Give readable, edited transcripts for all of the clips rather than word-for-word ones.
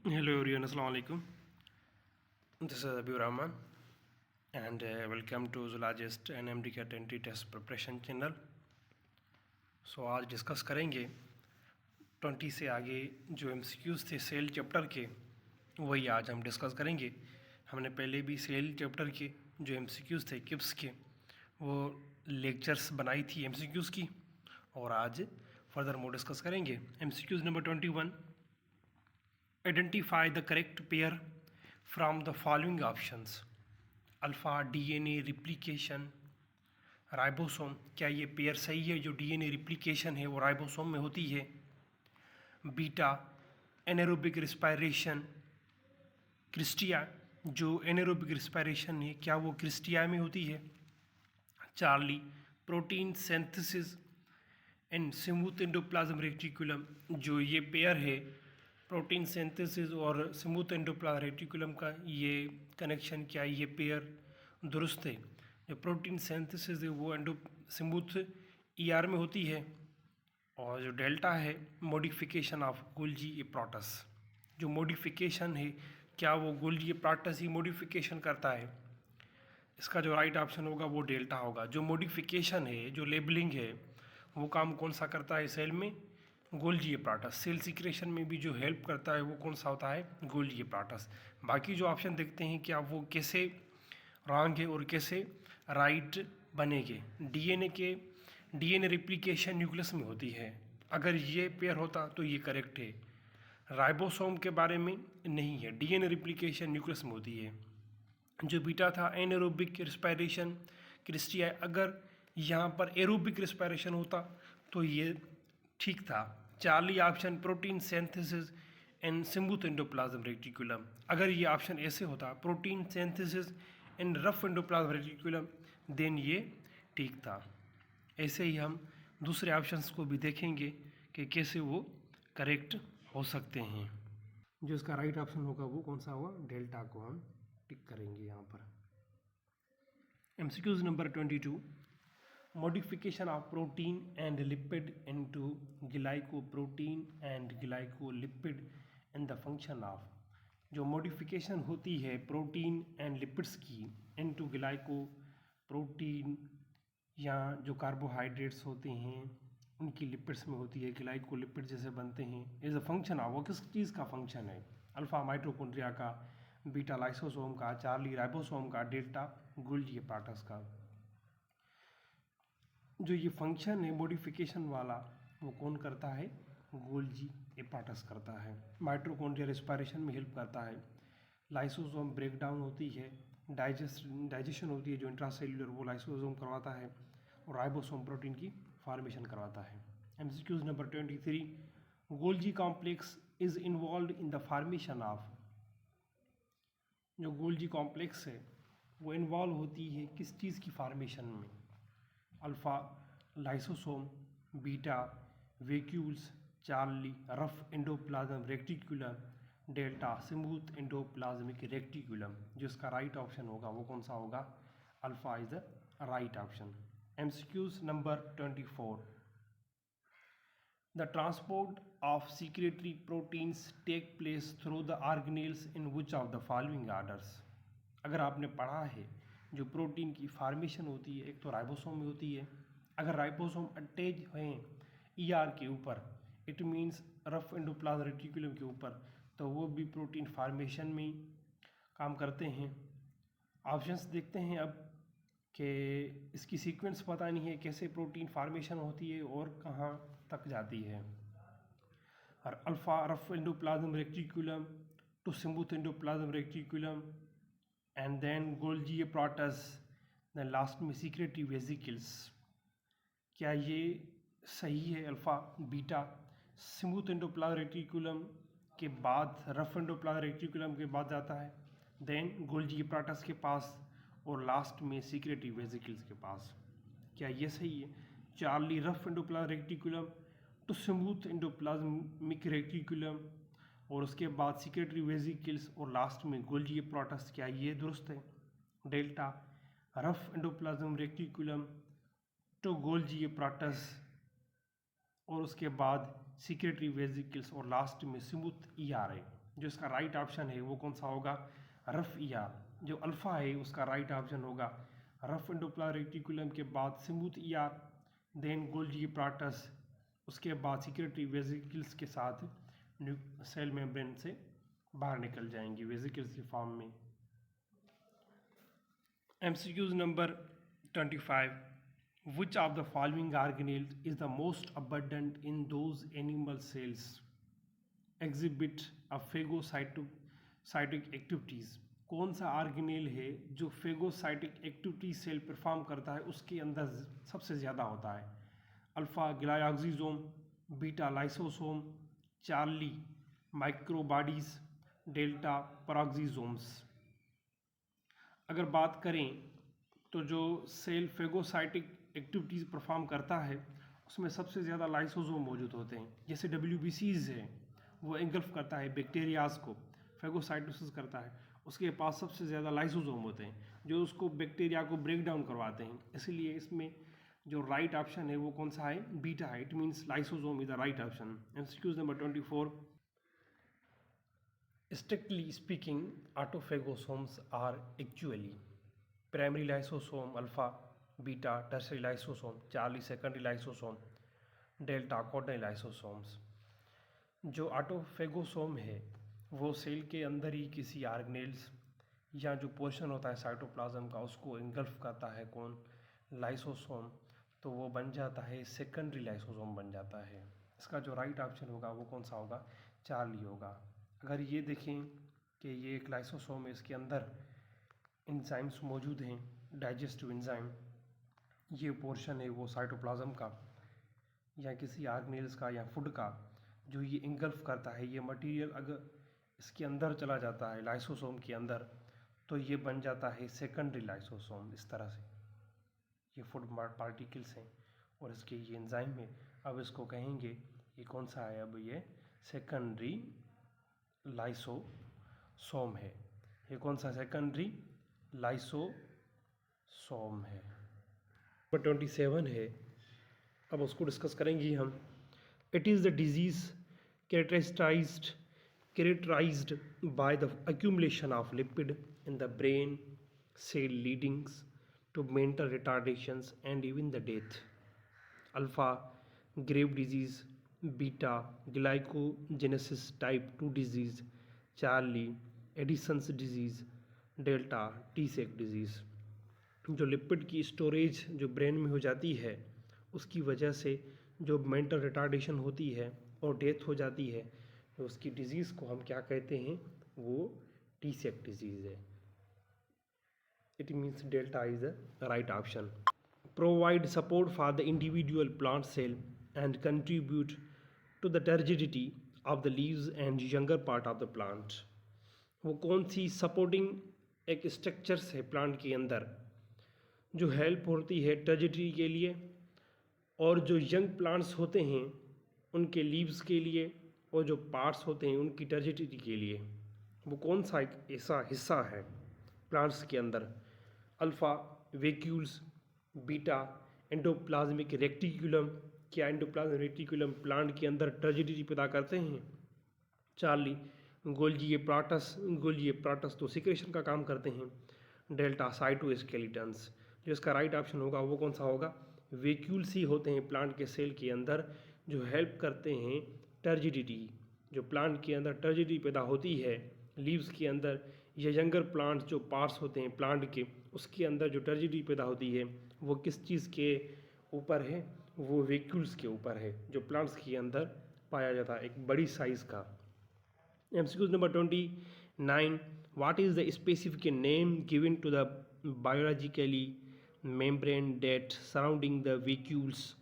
Hello everyone, Assalamu alaikum. This is Abir Rahman and welcome to Zoologist and MDCAT Entry Test Preparation channel. So आज discuss करेंगे 20 से आगे जो MCQs थे cell chapter के, वही आज हम डिस्कस करेंगे। हमने पहले भी सेल चैप्टर के जो MCQs थे किप्स के, वो लेक्चर्स बनाई थी MCQs की, और आज फर्दर मोर डिस्कस करेंगे। MCQs number 21, Identify the correct pair from the following options: alpha DNA replication, ribosome. क्या ये पेयर सही है? जो DNA रिप्लिकेशन है वो राइबोसोम में होती है। Beta anaerobic respiration, cristae. जो एनारोबिक रिस्पायरेशन है क्या वो क्रिस्टिया में होती है? Charlie protein synthesis and smooth endoplasm reticulum. जो ये पेयर है प्रोटीन सिंथेसिस और स्मूथ एंडोप्लाज्म रेटिकुलम का, ये कनेक्शन, क्या ये पेयर दुरुस्त है? जो प्रोटीन सिंथेसिस है वो स्मूथ ER में होती है, और जो डेल्टा है मॉडिफिकेशन ऑफ गोल्जी एप्राटस। जो मॉडिफिकेशन है क्या वो गोल्जी एप्राटस ही मॉडिफिकेशन करता है? इसका जो राइट ऑप्शन होगा वो डेल्टा होगा। जो मॉडिफिकेशन है, जो लेबलिंग है, वो काम कौन सा करता है सेल में? गोल्जी एप्राटस। सेल सिक्रेशन में भी जो हेल्प करता है वो कौन सा होता है? गोल्जी एप्राटस। बाकी जो ऑप्शन देखते हैं कि आप वो कैसे रॉन्ग है और कैसे राइट बनेंगे। डीएनए रिप्लिकेशन न्यूक्लियस में होती है, अगर ये पेयर होता तो ये करेक्ट है। राइबोसोम के बारे में नहीं है, डीएनए रिप्लिकेशन न्यूक्लियस में होती है। जो बीटा था एनारोबिक रिस्पायरेशन, क्रिस्टिया। अगर यहाँ पर एरोबिक रिस्पायरेशन होता तो ये ठीक था। Charlie option protein synthesis and smooth endoplasm reticulum. अगर ये ऑप्शन ऐसे होता protein synthesis and rough endoplasm reticulum, then ये ठीक था। ऐसे ही हम दूसरे ऑप्शंस को भी देखेंगे कि कैसे वो करेक्ट हो सकते हैं। जो इसका राइट ऑप्शन होगा वो कौन सा होगा? डेल्टा को हम टिक करेंगे यहाँ पर। MCQs number 22, modification of protein and lipid into glycoprotein and glycolipid in the function of। जो मॉडिफिकेशन होती है प्रोटीन एंड लिपिड्स की इनटू ग्लाइकोप्रोटीन, या जो कार्बोहाइड्रेट्स होते हैं उनकी लिपिड्स में होती है, ग्लाइकोलिपिड जैसे बनते हैं, इज अ फंक्शन ऑफ। वो किस चीज़ का फंक्शन है? अल्फ़ा माइटोकॉन्ड्रिया का, बीटा लाइसोसोम का, चार्ली राइबोसोम का, डेल्टा गोल्जी एप्राटस का। जो ये फंक्शन है मॉडिफिकेशन वाला वो कौन करता है? गोल्जी एप्राटस करता है। माइटोकॉन्ड्रिया रिस्पायरेशन में हेल्प करता है, लाइसोसोम ब्रेक डाउन होती है, डाइजेशन होती है जो इंट्रासेल्युलर, वो लाइसोसोम करवाता है, और राइबोसोम प्रोटीन की फॉर्मेशन करवाता है। MCQs number 23, Golgi complex is involve in the formation of. जो गोल्जी कॉम्प्लेक्स है वो इन्वॉल्व होती है किस चीज़ की फॉर्मेशन में? Alpha lysosome, beta vacuoles, Charlie rough endoplasm reticulum, delta smooth endoplasmic reticulum. जो इसका राइट ऑप्शन होगा वो कौन सा होगा? Alpha is the right option. MCQs number 24, The transport of secretory proteins take place through the organelles in which of the following orders। अगर आपने पढ़ा है जो प्रोटीन की फॉर्मेशन होती है, एक तो राइबोसोम में होती है। अगर राइबोसोम अटैच हैं ER के ऊपर, it means rough endoplasm reticulum के ऊपर, तो वो भी प्रोटीन फॉर्मेशन में काम करते हैं। ऑप्शंस देखते हैं अब कि इसकी सीक्वेंस पता नहीं है कैसे प्रोटीन फॉर्मेशन होती है और कहाँ तक जाती है। और alpha rough endoplasm reticulum to smooth endoplasm reticulum and then Golgi apparatus, then last में सीक्रेटरी वेसिकल्स। क्या ये सही है? Alpha beta smooth endoplasm reticulum के बाद रफ एंडोप्लाज्म रेटिकुलम के बाद जाता है, देन गोल्जी एप्राटस के पास, और लास्ट में सीक्रेटरी वेसिकल्स के पास। क्या ये सही है? Charlie rough endoplasm reticulum to smooth endoplasmic reticulum, और उसके बाद सीक्रेटरी वेसिकल्स, और लास्ट में गोल्जी एप्राटस। क्या ये दुरुस्त है? Delta rough endoplasm reticulum to Golgi apparatus, और उसके बाद सीक्रेटरी वेसिकल्स, और लास्ट में स्मूथ ER है। जो इसका राइट ऑप्शन है वो कौन सा होगा, रफ ईआर। जो अल्फ़ा है उसका राइट ऑप्शन होगा रफ एंडोप्लाज्मिक रेटिकुलम के बाद स्मूथ ईआर, देन गोल्गी एप्पराटस, उसके बाद सिक्रेटरी वेसिकल्स के साथ सेल मेम्ब्रेन से बाहर निकल जाएंगी वेसिकल्स की फॉर्म में। MCQs number 25, which of the following organelles is the most abundant in those animal cells exhibit a phagocytic activities? कौन सा ऑर्गेनेल है जो फेगोसाइटिक एक्टिविटी सेल परफॉर्म करता है उसके अंदर सबसे ज़्यादा होता है? Alpha glyoxysome, beta lysosome, Charlie microbodies, delta peroxisomes. अगर बात करें तो जो सेल फेगोसाइटिक एक्टिविटीज़ परफॉर्म करता है उसमें सबसे ज़्यादा लाइसोसोम मौजूद होते हैं। जैसे WBCs है वो एंगल्फ करता है बैक्टीरियाज को, फेगोसाइटोसिस करता है, उसके पास सबसे ज़्यादा लाइसोसोम होते हैं जो उसको बैक्टीरिया को ब्रेक डाउन करवाते हैं। इसलिए इसमें जो राइट ऑप्शन है वो कौन सा है, बीटा है। It means lysosome is the right option. MCQ number 24, strictly speaking autophagosomes are actually primary lysosome alpha, beta tertiary lysosome, Charlie secondary lysosome, delta quaternary lysosomes. जो ऑटोफेगोसोम है वो सेल के अंदर ही किसी ऑर्गेनेल्स या जो पोर्शन होता है साइटोप्लाज्म का उसको इंगल्फ करता है कौन, लाइसोसोम, तो वो बन जाता है सेकेंडरी लाइसोसोम बन जाता है। इसका जो राइट ऑप्शन होगा वो कौन सा होगा, चार्ली होगा। अगर ये देखें कि ये एक लाइसोसोम है, इसके अंदर एंजाइम्स मौजूद हैं, डाइजेस्टिव एंजाइम, ये पोर्शन है वो साइटोप्लाज्म का या किसी ऑर्गेनेल्स का या फूड का जो ये इंगल्फ करता है, ये मटेरियल अगर इसके अंदर चला जाता है लाइसोसोम के अंदर तो ये बन जाता है सेकेंडरी लाइसोसोम। इस तरह से ये फूड पार्टिकल्स हैं और इसके ये एंजाइम है, अब इसको कहेंगे ये कौन सा है, अब ये सेकेंडरी लाइसोसोम है। ये कौन सा सेकेंडरी लाइसोसोम है। नंबर 27 है, अब उसको डिस्कस करेंगे हम। It is the disease characterized by the accumulation of lipid in the brain cell leading to mental retardations and even the death. Alpha grave disease, beta glycogenesis type 2 disease, Charlie Addison's disease, delta Tay Sachs disease. जो lipid की storage जो brain में हो जाती है उसकी वजह से जो मेंटल रिटार्डेशन होती है और डेथ हो जाती है तो उसकी डिजीज़ को हम क्या कहते हैं, वो T-सेक डिजीज़ है। It means delta is the right option. Provide support for the individual plant cell and contribute to the turgidity of the leaves and younger part of the plant. वो कौन सी सपोर्टिंग एक स्ट्रक्चर्स है plant के अंदर जो help होती है टर्जिडिटी के लिए और जो यंग प्लांट्स होते हैं उनके लीव्स के लिए और जो पार्ट्स होते हैं उनकी टर्जिडिटी के लिए। वो कौन सा एक ऐसा हिस्सा है प्लांट्स के अंदर? Alpha vacuoles, beta endoplasmic reticulum. क्या एंडोप्लाज्मिक रेटिकुलम प्लांट के अंदर टर्जिडिटी पैदा करते हैं? चार्ली गोल्गी एप्पराटस तो सिक्रेशन का काम करते हैं। डेल्टा साइटोस्केलेटन्स। जो इसका राइट ऑप्शन होगा वो कौन सा होगा, वैक्यूल्स ही होते हैं प्लांट के सेल के अंदर जो हेल्प करते हैं टर्जिडिटी। जो प्लांट के अंदर टर्जिडिटी पैदा होती है लीव्स के अंदर या यंगर प्लांट्स जो पार्ट्स होते हैं प्लांट के उसके अंदर जो टर्जिडिटी पैदा होती है वो किस चीज़ के ऊपर है, वो वैक्यूल्स के ऊपर है जो प्लांट्स के अंदर पाया जाता है एक बड़ी साइज़ का। MCQ number 29, what is the specific name given to the biologically membrane that surrounding the vacuoles.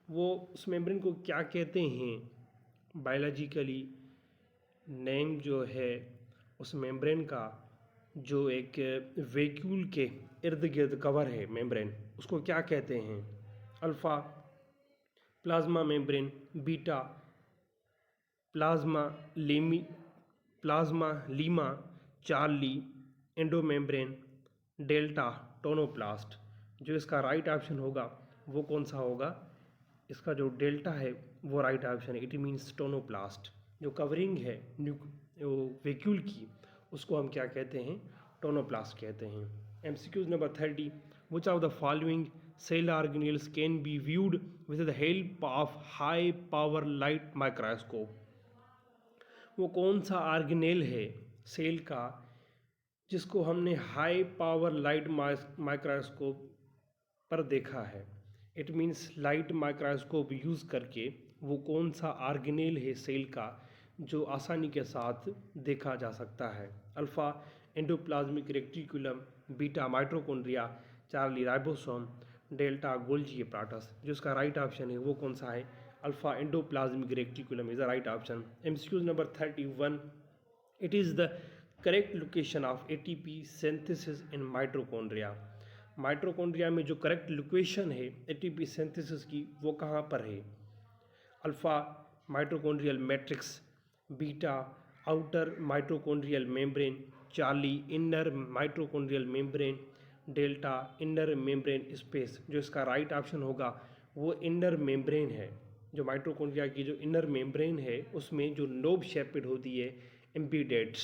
वो उस मेम्ब्रेन को क्या कहते हैं बायोलॉजिकली नेम जो है उस मेम्ब्रेन का जो एक वैक्यूल के इर्द गिर्द कवर है मेम्ब्रेन उसको क्या कहते हैं? Alpha plasma membrane, beta plasma Lima, Charlie endomembrane, delta tonoplast. जो इसका राइट ऑप्शन होगा वो कौन सा होगा? इसका जो डेल्टा है वो राइट ऑप्शन है। It means tonoplast. जो कवरिंग है वो वैक्यूल की, उसको हम क्या कहते हैं, टोनोप्लास्ट कहते हैं। MCQ number 30, which of the following cell organelles can be viewed with the help of high power light microscope. वो कौन सा ऑर्गेनेल है सेल का जिसको हमने हाई पावर लाइट माइक्रोस्कोप पर देखा है। It means light microscope use करके वो कौन सा ऑर्गेनेल है सेल का जो आसानी के साथ देखा जा सकता है। Alpha endoplasmic reticulum, beta mitochondria, Charlie ribosome, delta Golgi apparatus. जो इसका राइट ऑप्शन है वो कौन सा है, alpha endoplasmic reticulum is the right option. MCQ number 31, it is the correct location of ATP synthesis in mitochondria. Mitochondria में जो correct location है ATP सिंथेसिस की वो कहाँ पर है। Alpha mitochondrial matrix, beta outer mitochondrial membrane, Charlie inner mitochondrial membrane, delta inner membrane space. जो इसका राइट ऑप्शन होगा वो इनर मेम्ब्रेन है। जो माइटोकॉन्ड्रिया की जो इनर मेम्ब्रेन है उसमें जो लोब शेपेड होती है एम्बेडेड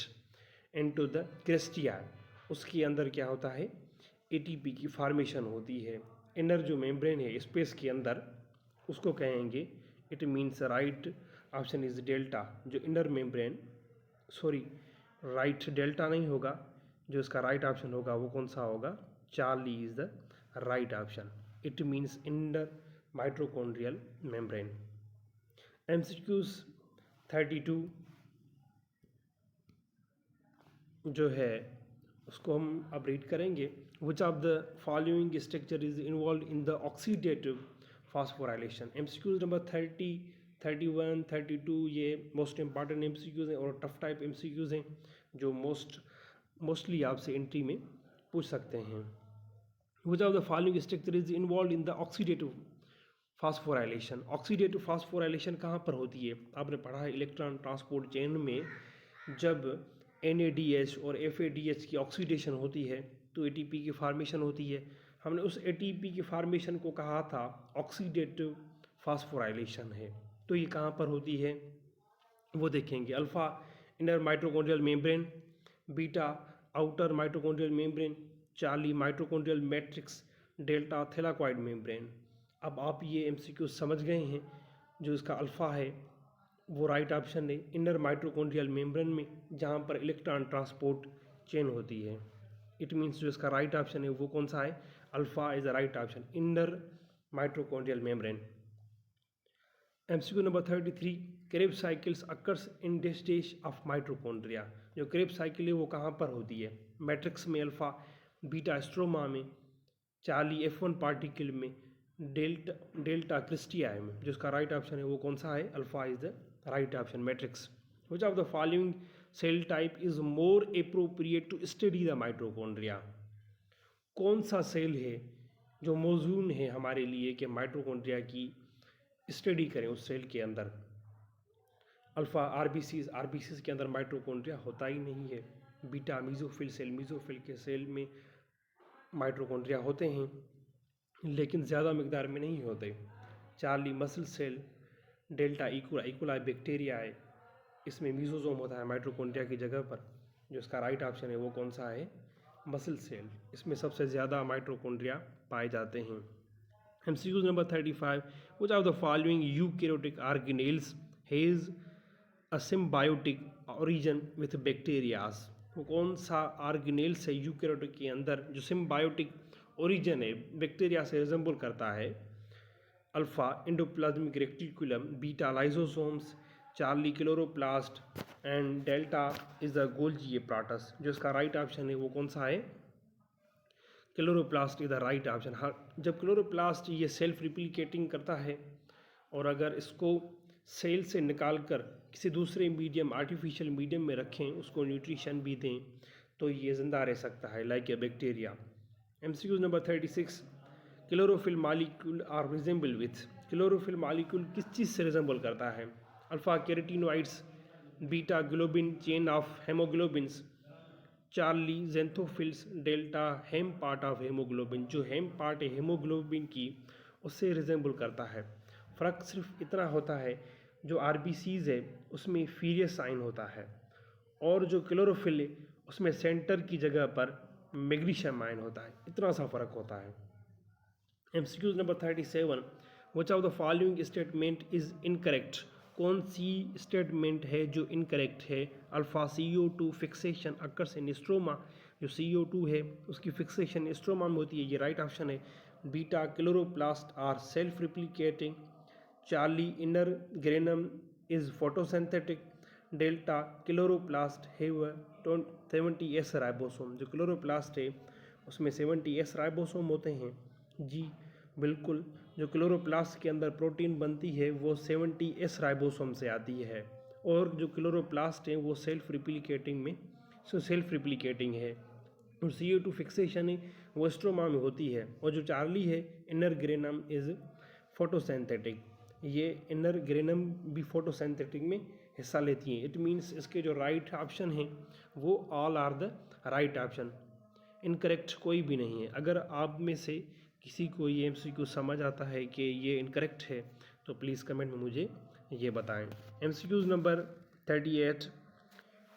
इनटू द क्रिस्टिया, उसके अंदर क्या होता है ATP की फॉर्मेशन होती है। इनर जो मेम्ब्रेन है स्पेस के अंदर उसको कहेंगे, it means right option is delta. जो inner membrane, sorry right delta नहीं होगा, जो इसका राइट ऑप्शन होगा वो कौन सा होगा, Charlie is the right option. It means inner mitochondrial membrane. MCQs 32 जो है उसको हम अब रीड करेंगे। विच of the following structure is involve in the oxidative phosphorylation. MCQs number 30, 31, 32 ये मोस्ट इंपॉर्टेंट MCQs हैं और टफ टाइप MCQs हैं जो मोस्टली आपसे एंट्री में पूछ सकते हैं। विच of the following structure is involve in the oxidative phosphorylation. Oxidative phosphorylation कहाँ पर होती है, आपने पढ़ा है इलेक्ट्रॉन ट्रांसपोर्ट चेन में जब NADH और FADH की ऑक्सीडेशन होती है तो ATP की फार्मेशन होती है। हमने उस ATP की फार्मेशन को कहा था ऑक्सीडेटिव फास्फोराइलेशन है। तो ये कहाँ पर होती है वो देखेंगे। Alpha inner mitochondrial membrane, beta outer mitochondrial membrane, Charlie mitochondrial matrix, delta thylakoid membrane. अब आप ये MCQ समझ गए हैं। जो इसका अल्फ़ा है वो राइट ऑप्शन है इनर माइटोकॉन्ड्रियल मेम्ब्रेन में जहाँ पर इलेक्ट्रॉन ट्रांसपोर्ट चेन होती है। इट मीन्स जो इसका राइट ऑप्शन है वो कौन सा है, alpha is the right option, inner mitochondrial membrane. MCQ number 33, Krebs cycles occurs in this stage of mitochondria. जो क्रेब साइकिल है वो कहाँ पर होती है, मैट्रिक्स में अल्फ़ा, बीटा स्ट्रोमा में, चार्ली F1 पार्टिकल में, डेल्टा क्रिस्टिया में। जो इसका राइट ऑप्शन है वो कौन सा है, alpha is the right option, matrix. Which of the following cell type is more appropriate to study the mitochondria. कौन सा सेल है जो मौजूद है हमारे लिए कि माइटोकॉन्ड्रिया की स्टडी करें उस सेल के अंदर। अल्फ़ा आरबीसीज के अंदर माइटोकॉन्ड्रिया होता ही नहीं है। बीटा मीज़ोफिल के सेल में माइटोकॉन्ड्रिया होते हैं लेकिन ज़्यादा मकदार में नहीं होते। Charlie muscle cell, delta E coli bacteria है, इसमें मीज़ोजोम होता है माइटोकॉन्ड्रिया की जगह पर। जो इसका राइट ऑप्शन है वो कौन सा है, मसल सेल। इसमें सबसे ज़्यादा माइटोकॉन्ड्रिया पाए जाते हैं। MCQ number 35, which of the following eukaryotic organelles has a symbiotic origin with bacterias. वो कौन सा ऑर्गेनेल्स है यूकैरियोटिक के अंदर जो सिम्बायोटिक ओरिजिन है, बैक्टीरिया से रिजेंबल करता है। Alpha endoplasmic reticulum, beta lysosomes, Charlie chloroplast and delta is the Golgi apparatus. जो इसका राइट ऑप्शन है वो कौन सा है, chloroplast is the right option. हर जब क्लोरोप्लास्ट ये सेल्फ रिप्लिकेटिंग करता है और अगर इसको सेल से निकाल कर किसी दूसरे मीडियम, आर्टिफिशियल मीडियम में रखें, उसको न्यूट्रिशन भी दें तो ये ज़िंदा रह सकता है like a bacteria. MCQ number 36, chlorophyll molecule are resemble with. Chlorophyll molecule किस चीज़ से रिजेंबल करता है, alpha carotenoids, beta globin chain of haemoglobins, Charlie xanthophylls, delta haem part of haemoglobin. जो हेम पार्ट है हेमोग्लोबिन की उससे रिजेंबल करता है। फ़र्क सिर्फ इतना होता है जो RBCs है उसमें फीरियस साइन होता है और जो क्लोरोफिल है उसमें सेंटर की जगह पर मैग्नीशियम आयन होता है, इतना सा फर्क होता है। MCQ number 37, which of the following statement is incorrect? कौन सी स्टेटमेंट है जो इनकरेक्ट है? Alpha CO2 fixation occurs in stroma, जो CO2 है उसकी फिक्सेशन स्ट्रोमा में होती है, ये राइट ऑप्शन है। Beta chloroplast are self replicating. Charlie inner granum is photosynthetic. Delta chloroplast have 70S ribosome, जो क्लोरोप्लास्ट है उसमें 70S राइबोसोम होते हैं। जी बिल्कुल, जो क्लोरोप्लास्ट के अंदर प्रोटीन बनती है वो 70S राइबोसोम से आती है, और जो क्लोरोप्लास्ट है वो सेल्फ रिप्लिकेटिंग है। और CO2 फिक्सेशन है वो स्ट्रोमा में होती है, और जो चार्ली है इनर ग्रेनम इज फोटोसिंथेटिक, ये इनर ग्रेनम भी फोटोसिंथेटिक में हिस्सा लेती हैं। इट मीन्स इसके जो राइट ऑप्शन हैं वो all are the right option, incorrect कोई भी नहीं है। अगर आप में से किसी को ये MCQ समझ आता है कि ये इनकरेक्ट है तो प्लीज़ कमेंट में मुझे ये बताएं। MCQ number 38,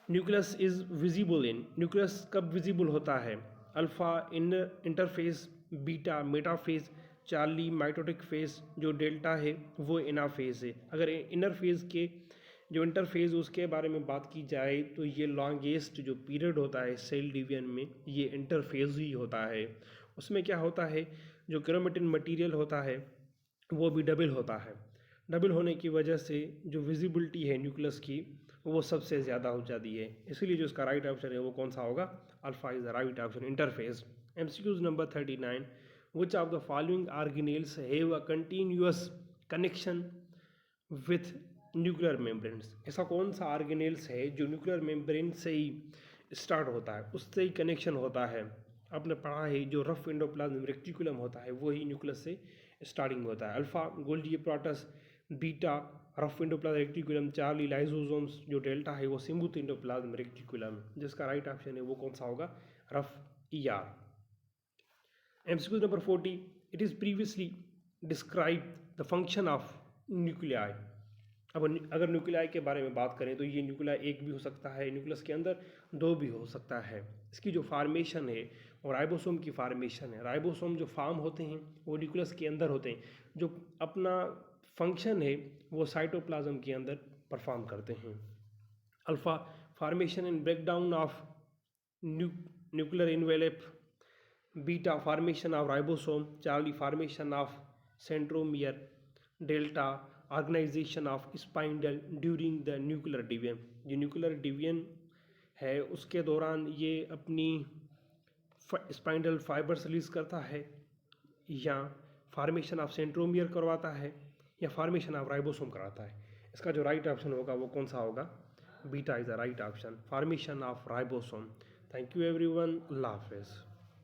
nucleus is visible in, nucleus कब विजिबल होता है? Alpha interface, beta metaphase, Charlie mitotic phase, जो डेल्टा है वो इनाफेज है। अगर इनर फेज के जो इंटरफेज उसके बारे में बात की जाए तो ये लॉन्गेस्ट जो पीरियड होता है सेल डिवीजन में ये इंटरफेज ही होता है। उसमें क्या होता है, जो क्रोमेटिन मटेरियल होता है वो भी डबल होता है। डबल होने की वजह से जो विजिबिलिटी है न्यूक्लियस की वो सबसे ज़्यादा हो जाती है, इसीलिए जो इसका राइट ऑप्शन है वो कौन सा होगा? Alpha is the right option, interphase. MCQ number 39, which of the following organelles have a continuous connection with nuclear membranes? ऐसा कौन सा ऑर्गेनेल्स है जो न्यूक्लियर मेम्ब्रेन से ही स्टार्ट होता है, उससे ही कनेक्शन होता है? आपने पढ़ा है जो रफ एंडोप्लाज्म रेक्टिकुलम होता है वही न्यूक्लियस से स्टार्टिंग होता है। Alpha Golgi प्रोटस, beta rough endoplasm reticulum, Charlie lysosomes, जो डेल्टा है वो स्मूथ एंडोप्लाज्म रेक्टिकुलम, जिसका राइट ऑप्शन है वो कौन सा होगा? Rough ER। MCQ number 40, it is previously describe the function of nuclei. अब अगर न्यूक्लियाई के बारे में बात करें तो ये न्यूक्लियाई एक भी हो सकता है, न्यूक्लियस के अंदर दो भी हो सकता है। इसकी जो फार्मेशन है और राइबोसोम की फार्मेशन है, राइबोसोम जो फार्म होते हैं वो न्यूक्लियस के अंदर होते हैं, जो अपना फंक्शन है वो साइटोप्लाज्म के अंदर परफॉर्म करते हैं। Alpha formation and breakdown of nuclear envelope, beta formation of ribosome, charlie formation of centromere, delta organisation of spindle during the nuclear division, जो न्यूक्लियर डिवीजन है उसके दौरान ये अपनी स्पाइंडल फाइबर्स रिलीज करता है, या फार्मेशन ऑफ सेंट्रोमियर करवाता है, या फार्मेशन ऑफ राइबोसोम कराता है। इसका जो राइट ऑप्शन होगा वो कौन सा होगा? Beta is the right option, formation of ribosome. Thank you everyone, अल्लाह हाफिज़।